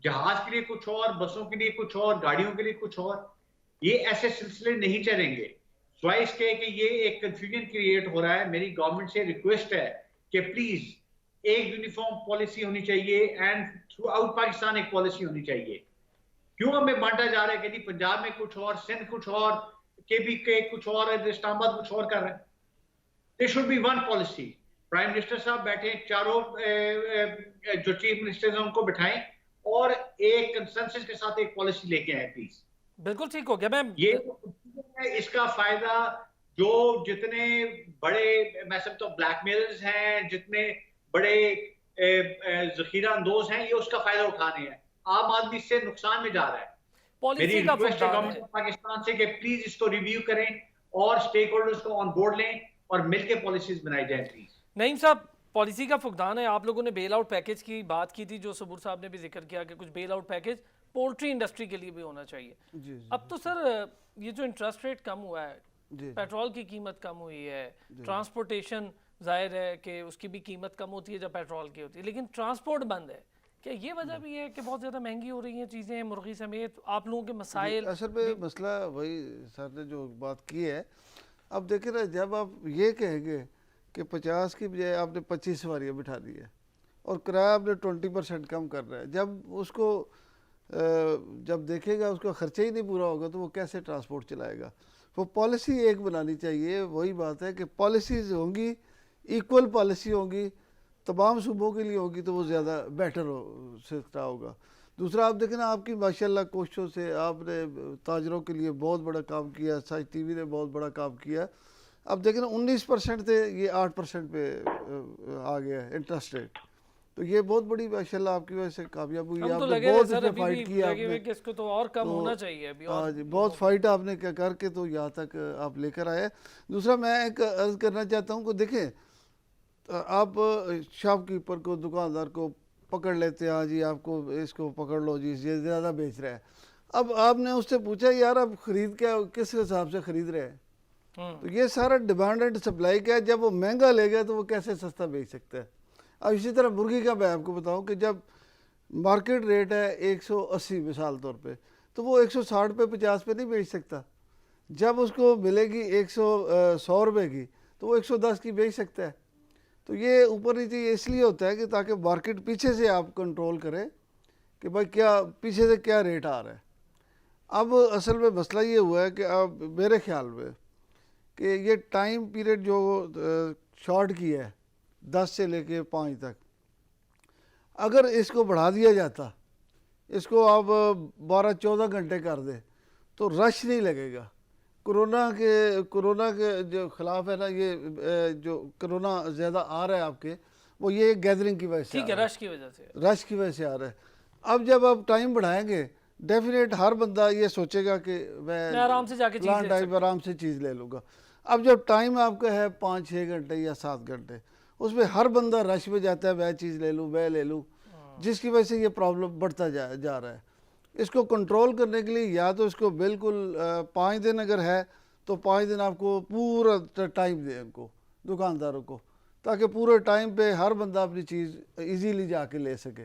जहाज के लिए कुछ और, बसों के लिए कुछ और, गाड़ियों के लिए कुछ और, ये ऐसे सिलसिले नहीं चलेंगे। स्वाइस इसके कि ये एक कंफ्यूजन क्रिएट हो रहा है। मेरी गवर्नमेंट से रिक्वेस्ट है कि प्लीज एक यूनिफॉर्म पॉलिसी होनी चाहिए एंड थ्रू आउट पाकिस्तान एक पॉलिसी होनी चाहिए। क्यों हमें बांटा जा रहा है कि पंजाब में कुछ और, सिंध कुछ और, केबी के कुछ और, इस्लामाबाद कुछ और कर रहे हैं? There should be one policy. Prime minister साहब बैठे, चारों जो चीफ मिनिस्टर्स हैं उनको बिठाएं और एक कंसेंसस के साथ एक पॉलिसी लेके आए प्लीज। बिल्कुल ठीक हो गया मैम। ये इसका फायदा जो जितने बड़े मैं समझता हूँ ब्लैकमेलर्स हैं, जितने बड़े जखीरा अंदोज हैं, ये उसका फायदा उठा रहे हैं। आम आदमी से नुकसान में जा रहा है। मेरी रिक्वेस्ट है गवर्नमेंट ऑफ पाकिस्तान से कि प्लीज इसको रिव्यू करें और स्टेक होल्डर्स को ऑन बोर्ड लें और मिलकर पॉलिसीज बनाई जाए प्लीज। नईम साहब, पॉलिसी का फुकदान है। आप लोगों ने बेल आउट पैकेज की बात की थी, जो सबूर साहब ने भी जिक्र किया कि कुछ bail out package poultry industry के लिए भी होना चाहिए। जी अब तो सर ये जो इंटरेस्ट रेट कम हुआ है, जी पेट्रोल की कीमत कम हुई है, ट्रांसपोर्टेशन जाहिर है कि उसकी भी कीमत कम होती है जब पेट्रोल की होती है, लेकिन ट्रांसपोर्ट बंद है। क्या ये वजह भी है कि बहुत ज़्यादा महंगी हो रही हैं चीज़ें, मुर्गी समेत आप लोगों के मसाइल? असल में मसला वही सर ने जो बात की है। अब देखिए ना, जब आप ये कहेंगे कि 50 की बजाय आपने 25 सवारियाँ बिठा दी है और किराया आपने 20% कम कर रहा है, जब उसको जब देखेगा उसका खर्चा ही नहीं पूरा होगा तो वो कैसे ट्रांसपोर्ट चलाएगा। वो पॉलिसी एक बनानी चाहिए। वही बात है कि पॉलिसीज़ होंगी, इक्वल पॉलिसी होंगी, तमाम सूबों के लिए होगी तो वो ज़्यादा बेटर हो सकता होगा। दूसरा, आप देखें ना, आपकी माशाल्लाह कोशिशों से आपने ताजरों के लिए बहुत बड़ा काम किया, साइज टीवी ने बहुत बड़ा काम किया। अब देखें ना, 19% थे, ये 8% पे आ गया है इंटरेस्ट रेट। तो ये बहुत बड़ी माशाल्लाह आपकी वजह से कामयाब हुई। हम तो आपने लगे बहुत सर, इसमें अभी फाइट भी की लगे हुए आपने। कि इसको तो और कम होना चाहिए अभी और। हाँ जी, बहुत फाइट आपने क्या करके तो यहाँ तक आप लेकर आए। दूसरा, मैं एक अर्ज करना चाहता हूँ कि देखें, आप शॉपकीपर को, दुकानदार को पकड़ लेते हैं, हाँ जी आपको इसको पकड़ लो जी, ये ज़्यादा बेच रहा है। अब आपने उससे पूछा यार आप खरीद क्या, किस हिसाब से खरीद रहे हैं? तो ये सारा डिमांड एंड सप्लाई का है। जब वो महंगा लेगा तो वो कैसे सस्ता बेच सकता है। अब इसी तरह मुर्गी का मैं आपको बताऊं कि जब मार्केट रेट है 180 मिसाल तौर पे, तो वो 160 पे 50 पे नहीं बेच सकता। जब उसको मिलेगी 100 रुपये की तो वो 110 की बेच सकता है। तो ये ऊपर नीचे इसलिए होता है कि ताकि मार्केट पीछे से आप कंट्रोल करें कि भाई क्या पीछे से क्या रेट आ रहा है। अब असल में मसला ये हुआ है कि अब मेरे ख्याल में कि ये टाइम पीरियड जो शॉर्ट की है 10 से लेके 5 तक, अगर इसको बढ़ा दिया जाता, इसको आप 12-14 घंटे कर दे तो रश नहीं लगेगा। कोरोना के जो खिलाफ है ना, ये जो कोरोना ज़्यादा आ रहा है आपके, वो ये गैदरिंग की वजह से ठीक है, रश की वजह से, रश की वजह से आ रहा है। अब जब आप टाइम बढ़ाएंगे, डेफिनेट हर बंदा ये सोचेगा कि मैं आराम से जाके प्लान टाइम आराम से चीज़ ले लूँगा। अब जब टाइम आपका है 5-6 घंटे या 7 घंटे, उसमें हर बंदा रश में जाता है, वह चीज़ ले लूँ, वह ले लूँ, जिसकी वजह से ये प्रॉब्लम बढ़ता जा रहा है। इसको कंट्रोल करने के लिए या तो इसको बिल्कुल 5 दिन अगर है तो 5 दिन आपको पूरा टाइम दें उनको, दुकानदारों को, ताकि पूरे टाइम पे हर बंदा अपनी चीज़ इजीली जाके ले सके,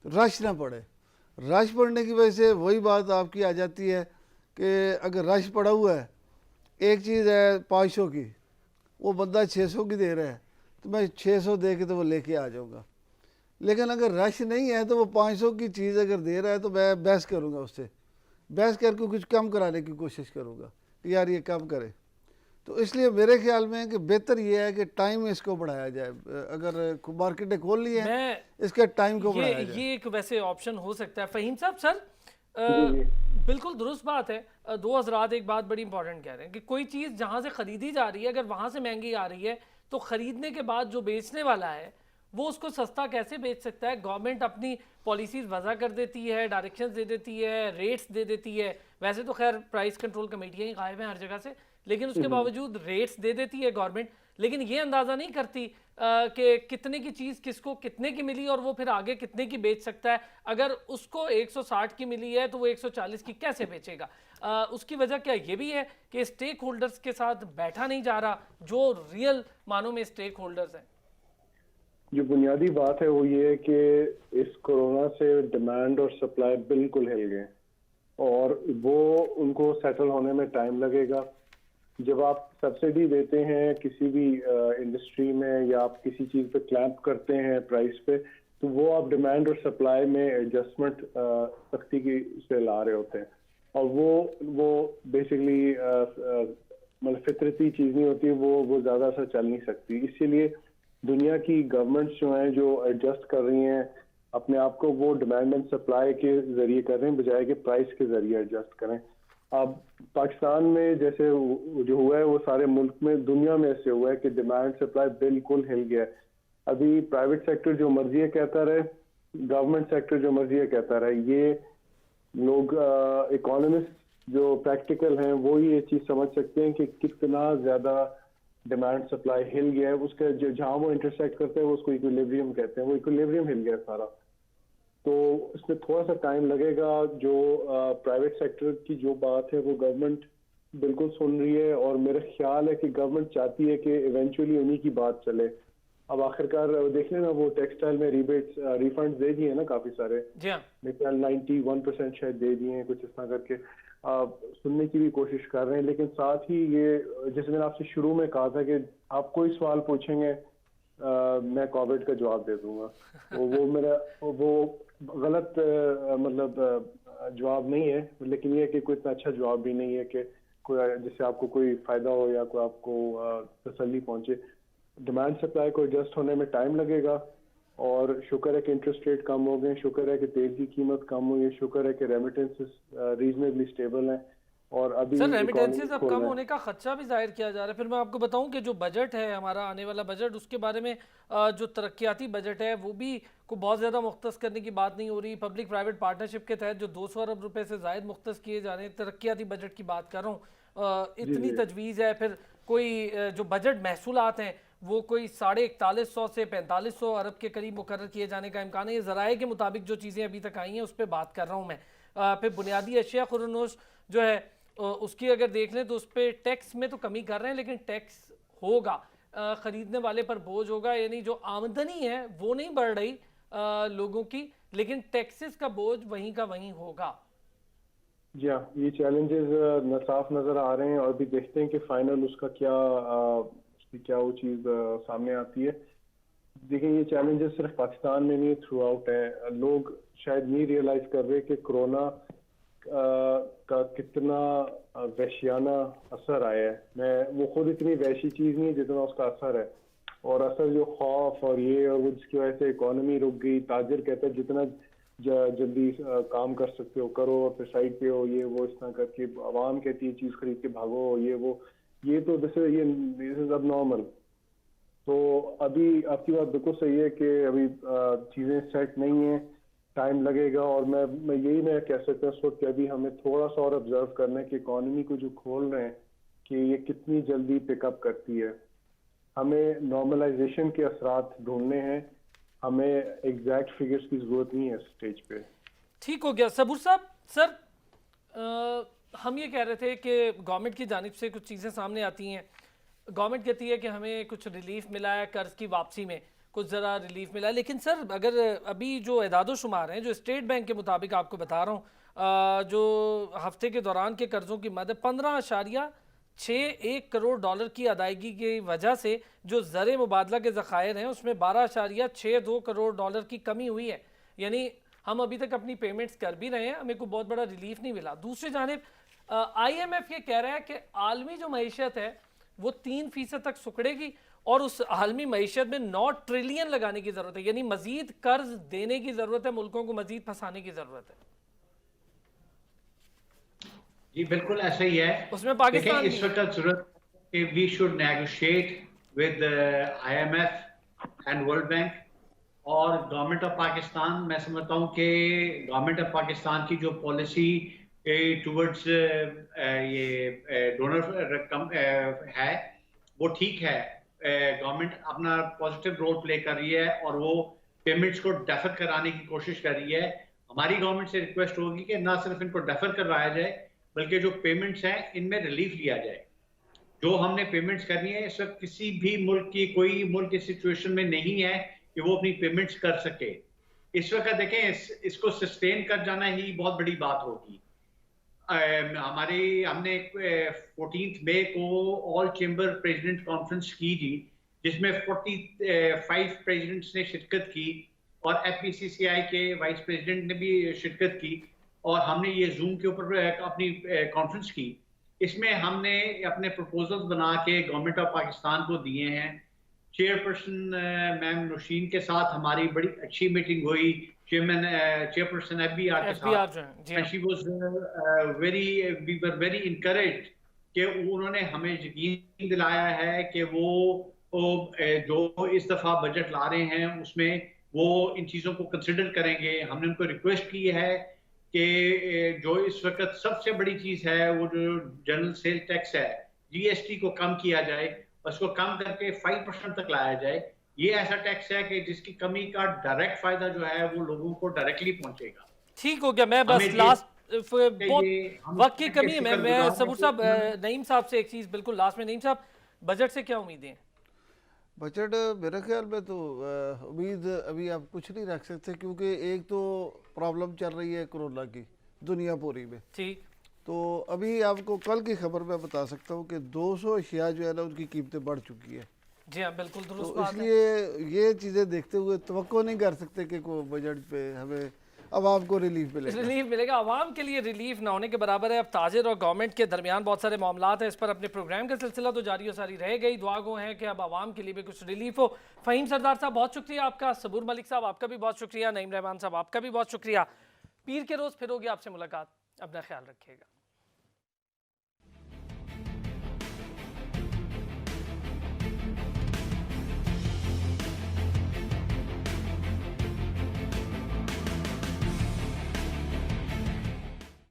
रश ना पड़े। रश पड़ने की वजह से वही बात आपकी आ जाती है कि अगर रश पड़ा हुआ है, एक चीज़ है 500 की, वो बंदा 600 की दे रहा है, तो मैं 600 दे के तो वो लेके आ जाऊँगा। लेकिन अगर रश नहीं है तो वो 500 की चीज़ अगर दे रहा है तो मैं बहस करूँगा उससे, बहस करके कुछ कम कराने की कोशिश करूँगा कि यार ये कम करे। तो इसलिए मेरे ख्याल में कि बेहतर ये है कि टाइम इसको बढ़ाया जाए। अगर मार्केटें खोल ली हैं, इसके टाइम को बढ़ाया जाए। ये एक वैसे ऑप्शन हो सकता है। फ़हीम साहब, सर बिल्कुल दुरुस्त बात है। दो हज़रात एक बात बड़ी इंपॉर्टेंट कह रहे हैं कि कोई चीज़ जहाँ से ख़रीदी जा रही है, अगर वहाँ से महंगी आ रही है तो ख़रीदने के बाद जो बेचने वाला है वो उसको सस्ता कैसे बेच सकता है? गवर्नमेंट अपनी पॉलिसीज़ वज़ा कर देती है, डायरेक्शंस दे देती है, रेट्स दे देती है। वैसे तो खैर प्राइस कंट्रोल कमेटियाँ ही गायब हैं हर जगह से, लेकिन उसके बावजूद रेट्स दे देती है गवर्नमेंट, लेकिन ये अंदाज़ा नहीं करती कि कितने की चीज़ किसको कितने की मिली और वो फिर आगे कितने की बेच सकता है। अगर उसको 160 की मिली है तो वो 140 की कैसे बेचेगा? उसकी वजह क्या ये भी है कि स्टेक होल्डर्स के साथ बैठा नहीं जा रहा, जो रियल मानों में स्टेक होल्डर्स हैं। जो बुनियादी बात है वो ये है कि इस कोरोना से डिमांड और सप्लाई बिल्कुल हिल गए और वो उनको सेटल होने में टाइम लगेगा। जब आप सब्सिडी देते हैं किसी भी इंडस्ट्री में या आप किसी चीज़ पे क्लैंप करते हैं प्राइस पे, तो वो आप डिमांड और सप्लाई में एडजस्टमेंट सख्ती की से ला रहे होते हैं और वो बेसिकली मतलब फितरती चीज़ नहीं होती, वो ज़्यादा सा चल नहीं सकती। इसीलिए दुनिया की गवर्नमेंट्स जो हैं जो एडजस्ट कर रही हैं अपने आप को, वो डिमांड एंड सप्लाई के जरिए कर रहे हैं बजाय कि प्राइस के जरिए एडजस्ट करें। अब पाकिस्तान में जैसे जो हुआ है वो सारे मुल्क में, दुनिया में ऐसे हुआ है कि डिमांड सप्लाई बिल्कुल हिल गया है। अभी प्राइवेट सेक्टर जो मर्जी है कहता रहे, गवर्नमेंट सेक्टर जो मर्जी है कहता रहे, ये लोग इकोनॉमिस्ट जो प्रैक्टिकल हैं वो ही ये चीज़ समझ सकते हैं कि कितना ज़्यादा डिमांड सप्लाई हिल गया है, उसका जो जहाँ वो इंटरसेक्ट करते हैं वो उसको इक्विलिब्रियम कहते हैं, वो इक्विलिब्रियम हिल गया सारा। तो इसमें थोड़ा सा टाइम लगेगा। जो प्राइवेट सेक्टर की जो बात है वो गवर्नमेंट बिल्कुल सुन रही है, और मेरा ख्याल है कि गवर्नमेंट चाहती है कि इवेंचुअली उन्हीं की बात चले। अब आखिरकार देख लेना, वो टेक्सटाइल में रिबेट्स रिफंड दे दिए ना काफी सारे, जी हाँ। मेरे ख्याल 91% शायद दे दिए हैं, कुछ इस तरह करके सुनने की भी कोशिश कर रहे हैं। लेकिन साथ ही ये, जैसे मैंने आपसे शुरू में कहा था कि आप कोई सवाल पूछेंगे मैं कोविड का जवाब दे दूंगा। वो मेरा वो गलत मतलब जवाब नहीं है, लेकिन ये कि कोई इतना अच्छा जवाब भी नहीं है कि कोई जिससे आपको कोई फायदा हो या कोई आपको तसल्ली पहुंचे। डिमांड सप्लाई को एडजस्ट होने में टाइम लगेगा, और शुक्र है कि इंटरेस्ट रेट कम हो गए, शुक्र है कि तेल की कीमत कम हुई है, शुक्र है कि रेमिटेंसेस रीजनेबली स्टेबल हैं। और अभी सर रेमिटेंसेस इकोनॉमी अब खोल कम रहे हैं। होने का खदशा भी जाहिर किया जा रहा है। फिर मैं आपको बताऊं कि जो बजट है हमारा आने वाला बजट, उसके बारे में जो तरक्याती बजट है वो भी को बहुत ज़्यादा मुख्तस करने की बात नहीं हो रही। पब्लिक प्राइवेट पार्टनरशिप के तहत जो 200 अरब रुपए से ज़ायद मुख्तस किए जा रहे हैं, तरक्याती बजट की बात कर रहा हूँ, इतनी तजवीज़ है। फिर कोई जो बजट महसूलात हैं वो कोई 4150 से 4500 अरब के करीब मुकर्रर किए जाने का इम्कान है। ये ज़राए के मुताबिक जो चीज़ें अभी तक आई हैं उस पर बात कर रहा हूँ मैं। फिर बुनियादी अशिया खुरनोश जो है उसकी अगर देख लें तो उस पर टैक्स में तो कमी कर रहे हैं, लेकिन टैक्स होगा, ख़रीदने वाले पर बोझ होगा। यानी जो आमदनी है वो नहीं बढ़ रही लोगों की, लेकिन टैक्सेस का बोझ वहीं का वहीं होगा। जी हाँ, ये चैलेंजेस साफ नजर आ रहे हैं, और भी देखते हैं कि फाइनल उसका क्या वो चीज़ सामने आती है। देखिए, ये चैलेंजेस सिर्फ पाकिस्तान में नहीं, थ्रू आउट है। लोग शायद नहीं रियलाइज कर रहे कि कोरोना का कितना वहशियाना असर आया है। वो खुद इतनी वहशी चीज़ नहीं है जितना उसका असर है, और असर जो खौफ और ये और वो जिसकी वजह से इकोनॉमी रुक गई। ताजिर कहता है जितना जल्दी काम कर सकते हो करो, और फिर साइड पे हो, ये वो इस तरह करके आवाम कहती है चीज़ खरीद के भागो, ये तो जैसे ये दिस इज अब नॉर्मल। तो अभी आपकी बात बिल्कुल सही है कि अभी चीज़ें सेट नहीं है, टाइम लगेगा। और मैं यही कह सकता हूँ इस वक्त कि अभी हमें थोड़ा सा और ऑब्जर्व करना है कि इकॉनमी को जो खोल रहे हैं कि ये कितनी जल्दी पिकअप करती है। हमें नॉर्मलाइजेशन के असरात ढूंढने हैं, हमें एग्जैक्ट फिगर्स की जरूरत नहीं है स्टेज पे। ठीक हो गया सबूर साहब। सर हम ये कह रहे थे कि गवर्नमेंट की जानिब से कुछ चीज़ें सामने आती हैं। गवर्नमेंट कहती है कि हमें कुछ रिलीफ मिला है, कर्ज की वापसी में कुछ ज़रा रिलीफ मिला है, लेकिन सर अगर अभी जो एदादो शुमार हैं, जो स्टेट बैंक के मुताबिक आपको बता रहा हूँ, जो हफ्ते के दौरान के कर्ज़ों की मद 15.61 करोड़ डॉलर की अदायगी की वजह से जो ज़र मुबादला के ज़खायर हैं उसमें 12.62 करोड़ डॉलर की कमी हुई है। यानी हम अभी तक अपनी पेमेंट्स कर भी रहे हैं, हमें कोई बहुत बड़ा रिलीफ नहीं मिला। दूसरी जानिब IMF ये कह रहा है कि आलमी जो मईशत है वो 3% तक सुकड़ेगी, और उस आलमी मईशत में 9 ट्रिलियन लगाने की ज़रूरत है। यानी मजीद कर्ज देने की ज़रूरत है, मुल्कों को मजीद फंसाने की ज़रूरत है। जी बिल्कुल ऐसा ही है। उसमें पाकिस्तान इस वक्त जरूरत कि we should negotiate with IMF and world bank और गवर्नमेंट ऑफ पाकिस्तान। मैं समझता हूँ कि गवर्नमेंट ऑफ पाकिस्तान की जो पॉलिसी टुवर्ड्स ये डोनर रकम है वो ठीक है। गवर्नमेंट अपना पॉजिटिव रोल प्ले कर रही है और वो पेमेंट्स को डेफर कराने की कोशिश कर रही है। हमारी गवर्नमेंट से रिक्वेस्ट होगी कि ना सिर्फ इनको डेफर करवाया जाए बल्कि जो पेमेंट्स हैं इनमें रिलीफ लिया जाए। जो हमने पेमेंट्स करनी है इस वक्त किसी भी मुल्क की कोई मुल्क इस सिचुएशन में नहीं है कि वो अपनी पेमेंट्स कर सके। इस वक्त देखें इसको सस्टेन कर जाना ही बहुत बड़ी बात होगी। हमने 14 मई को ऑल चेंबर प्रेसिडेंट कॉन्फ्रेंस की थी जिसमें 45 प्रेसिडेंट्स ने शिरकत की और FPCCI के वाइस प्रेसिडेंट ने भी शिरकत की और हमने ये जूम के ऊपर अपनी कॉन्फ्रेंस की। इसमें हमने अपने प्रपोजल्स बना के गवर्नमेंट ऑफ पाकिस्तान को दिए हैं। चेयरपर्सन मैम नौशीन के साथ हमारी बड़ी अच्छी मीटिंग हुई, चेयरपर्सन FBR के साथ। She was we were very encouraged कि उन्होंने हमें यकीन दिलाया है कि वो जो इस दफा बजट ला रहे हैं उसमें वो इन चीज़ों को कंसिडर करेंगे। हमने उनको रिक्वेस्ट की है कि जो इस वक्त सबसे बड़ी चीज़ है वो जो जनरल सेल टैक्स है GST को कम किया जाए उसको कम करके 5% तक लाया जाए। ये ऐसा टैक्स है कि जिसकी कमी का डायरेक्ट फायदा जो है वो लोगों को डायरेक्टली पहुंचेगा। ठीक हो गया। मैं बस हमें ये लास्ट कि बहुत ये हम वक्त की कमी है। मैं शुक्रगुजार हैं सबूर कि साहब उन्होंने नईम साहब से एक चीज़ बिल्कुल लास्ट में, नईम साहब बजट से क्या उम्मीदें हैं? बजट मेरे ख्याल में तो उम्मीद अभी आप कुछ नहीं रख सकते, क्योंकि एक तो प्रॉब्लम चल रही है कोरोना की दुनिया पूरी में। ठीक, तो अभी आपको कल की खबर मैं बता सकता हूँ कि 200 अशिया जो है ना उनकी कीमतें बढ़ चुकी है। जी हाँ, बिल्कुल दुरुस्त तो बात है। इसलिए ये चीज़ें देखते हुए तवक्को नहीं कर सकते कि कोई बजट पे हमें आवाम को रिलीफ मिलेगा। रिलीफ मिलेगा, आवाम के लिए रिलीफ ना होने के बराबर है। अब ताजिर और गवर्नमेंट के दरमियान बहुत सारे मामलात हैं, इस पर अपने प्रोग्राम का सिलसिला तो जारी और सारी रह गई। दुआ गो है कि अब आवाम के लिए भी कुछ रिलीफ हो। फ़हीम सरदार साहब बहुत शुक्रिया आपका, सबूर मलिक साहब आपका भी बहुत शुक्रिया, नईम रहमान साहब आपका भी बहुत शुक्रिया। पीर के रोज़ फिर होगी आपसे मुलाकात, अपना ख्याल रखिएगा।